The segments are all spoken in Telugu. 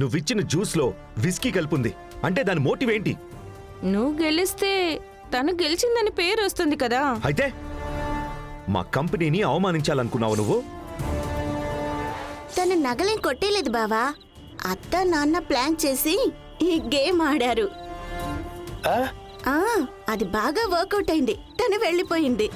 నువ్విచ్చిన జ్యూస్లో విస్కీ కలుపుంది అంటే దాని మోటివ్ ఏంటి? నువ్వు గెలిస్తే తను గెలిచిందని పేరు వస్తుంది కదా. అయితే మా కంపెనీని అవమానించాలనుకున్నావు నువ్వు? తన నగలేం కొట్టేలేదు బావా. అత్త నాన్న ప్లాన్ చేసి ఈ గేమ్ ఆడారు. అది బాగా వర్కౌట్ అయింది. తను వెళ్ళిపోయింది.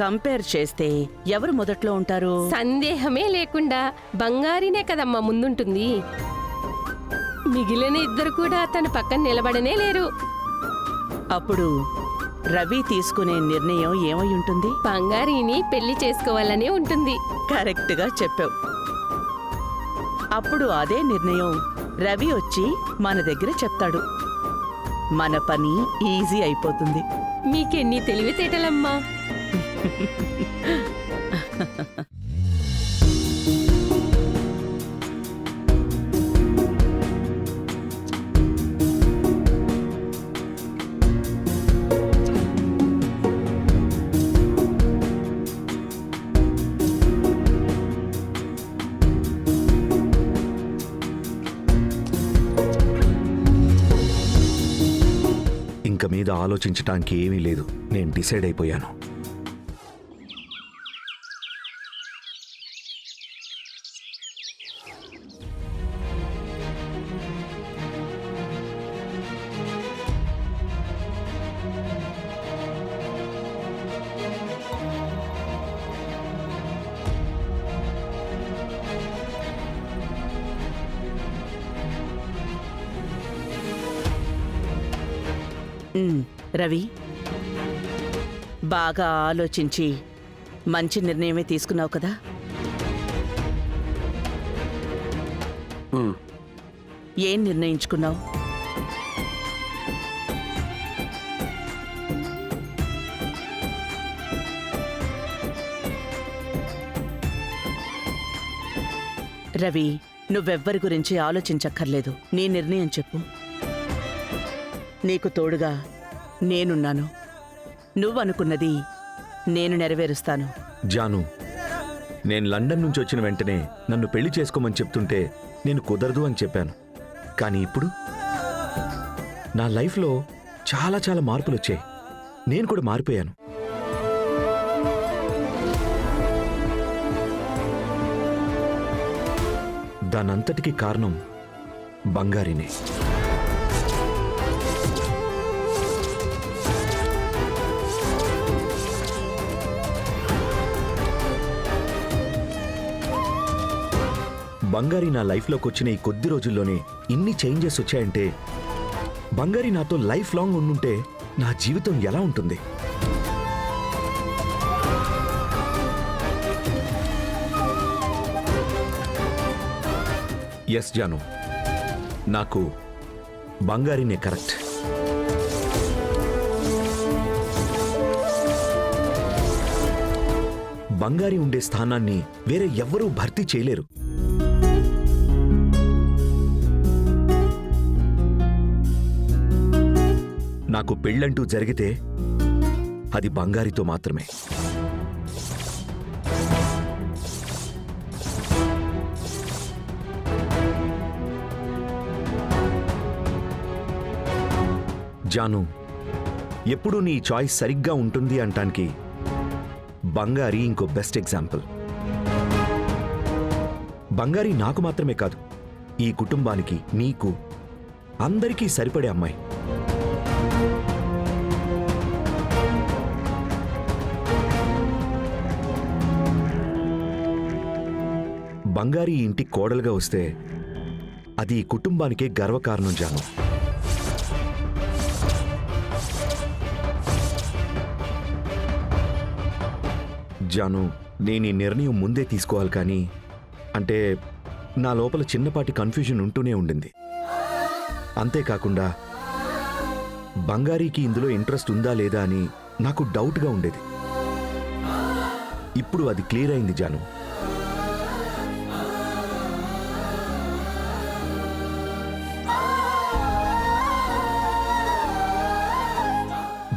కంపేర్ చేస్తే ఎవరు మొదట్లో ఉంటారు? సందేహమే లేకుండా బంగారినే కదమ్మా ముందుంటుంది. మిగిలిన ఇద్దరు కూడా తన పక్కన నిలబడనే లేరు. అప్పుడు రవి తీసుకునే నిర్ణయం ఏమై ఉంటుంది? బంగారిని పెళ్లి చేసుకోవాలనే ఉంటుంది. కరెక్ట్గా చెప్పావు. అప్పుడు అదే నిర్ణయం రవి వచ్చి మన దగ్గర చెప్తాడు. మన పని ఈజీ అయిపోతుంది. మీకెన్ని తెలివితేటలమ్మా. ఇంక మీద ఆలోచించటానికి ఏమీ లేదు. నేను డిసైడ్ అయిపోయాను. రవి, బాగా ఆలోచించి మంచి నిర్ణయమే తీసుకున్నావు కదా? ఏం నిర్ణయించుకున్నావు? రవి, నువ్వెవ్వరి గురించి ఆలోచించక్కర్లేదు. నీ నిర్ణయం చెప్పు. నీకు తోడుగా నేనున్నాను. నువ్వనుకున్నది నేను నెరవేరుస్తాను. జాను, నేను లండన్ నుంచి వచ్చిన వెంటనే నన్ను పెళ్లి చేసుకోమని చెప్తుంటే నేను కుదరదు అని చెప్పాను. కానీ ఇప్పుడు నా లైఫ్లో చాలా చాలా మార్పులు వచ్చాయి. నేను కూడా మారిపోయాను. దానంతటికీ కారణం బంగారినే. బంగారి నా లైఫ్లోకి వచ్చిన ఈ కొద్ది రోజుల్లోనే ఇన్ని చేంజెస్ వచ్చాయంటే బంగారి నాతో లైఫ్ లాంగ్ ఉండుంటే నా జీవితం ఎలా ఉంటుంది? ఎస్ జాను, నాకు బంగారినే కరెక్ట్. బంగారి ఉండే స్థానాన్ని వేరే ఎవ్వరూ భర్తీ చేయలేరు. నాకు పెళ్ళంటూ జరిగితే అది బంగారితో మాత్రమే. జాను, ఎప్పుడూ నీ చాయిస్ సరిగ్గా ఉంటుంది అంటానికి బంగారి ఇంకో బెస్ట్ ఎగ్జాంపుల్. బంగారి నాకు మాత్రమే కాదు, ఈ కుటుంబానికి, నీకు, అందరికీ సరిపడే అమ్మాయి. బంగారి ఇంటి కోడలుగా వస్తే అది ఈ కుటుంబానికే గర్వకారణం జాను. జాను, నేను ఈ నిర్ణయం ముందే తీసుకోవాలి, కానీ అంటే నా లోపల చిన్నపాటి కన్ఫ్యూజన్ ఉంటూనే ఉండింది. అంతేకాకుండా బంగారీకి ఇందులో ఇంట్రెస్ట్ ఉందా లేదా అని నాకు డౌట్గా ఉండేది. ఇప్పుడు అది క్లియర్ అయింది జాను.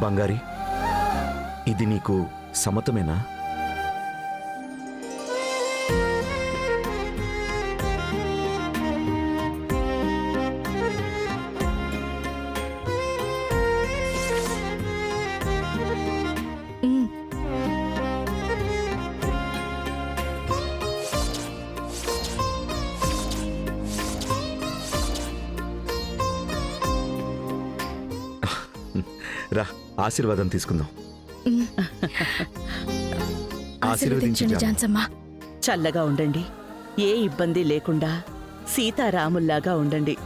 బంగారి, ఇది నీకు సమ్మతమేనా? రా, ఆశీర్వాదం తీసుకుందాం. ఆశీర్వదించండి జాన్సమ్మ. చల్లగా ఉండండి, ఏ ఇబ్బంది లేకుండా సీతారాముల్లాగా ఉండండి.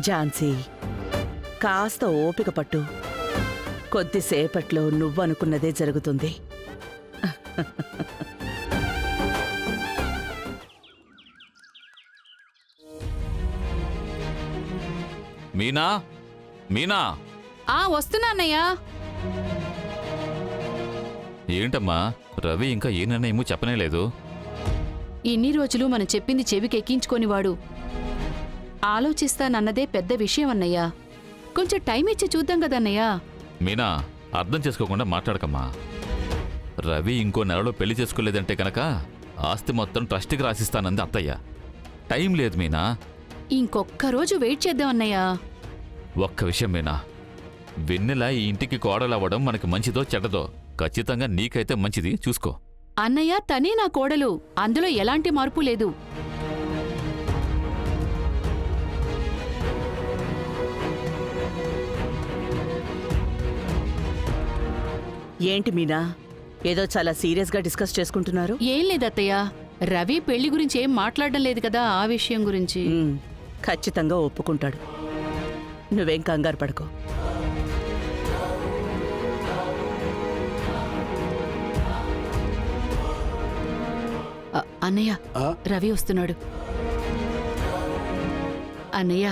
ఝాన్సీ, కాస్త ఓపిక పట్టు. కొద్దిసేపట్లో నువ్వనుకున్నదే జరుగుతుంది. మీనా, మీనా! వస్తున్నా అన్నయ్య. ఏంటమ్మా, రవి ఇంకా ఏ నిర్ణయమూ చెప్పనేలేదు. ఇన్ని రోజులు మనం చెప్పింది చెవికెక్కించుకోనివాడు ఆలోచిస్తానన్నదే పెద్ద విషయం అన్నయ్య. కొంచెం టైం ఇచ్చి చూద్దాం కదన్నయ్యా. మీనా, అర్థం చేసుకోకుండా మాట్లాడకమ్మా. రవి ఇంకో నెలలో పెళ్లి చేసుకోలేదంటే కనుక ఆస్తి మొత్తం ట్రస్ట్కి రాసిస్తానంది అత్తయ్య. టైం లేదు మీనా. ఇంకొక్క రోజు వెయిట్ చేద్దాం అన్నయ్య. ఒక్క విషయం మీనా, వెన్నెల ఈ ఇంటికి కోడలవ్వడం మనకి మంచిదో చెడ్డదో ఖచ్చితంగా నీకైతే మంచిది, చూసుకో. అన్నయ్య, తనే నా కోడలు, అందులో ఎలాంటి మార్పు లేదు. ఏంటి మీనా, ఏదో చాలా సీరియస్గా డిస్కస్ చేసుకుంటున్నారు? ఏం లేదత్తయ్య, రవి పెళ్లి గురించి ఏం మాట్లాడడం లేదు కదా, ఆ విషయం గురించి. ఖచ్చితంగా ఒప్పుకుంటాడు, నువ్వేం కంగారు పడుకో. అన్నయ్య, రవి వస్తున్నాడు. అన్నయ్య,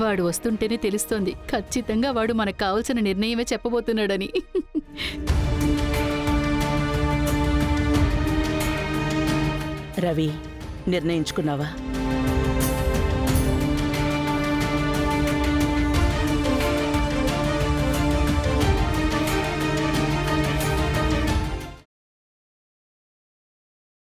వాడు వస్తుంటేనే తెలుస్తోంది, ఖచ్చితంగా వాడు మనకు కావాల్సిన నిర్ణయమే చెప్పబోతున్నాడని. రవి, నిర్ణయించుకున్నావా?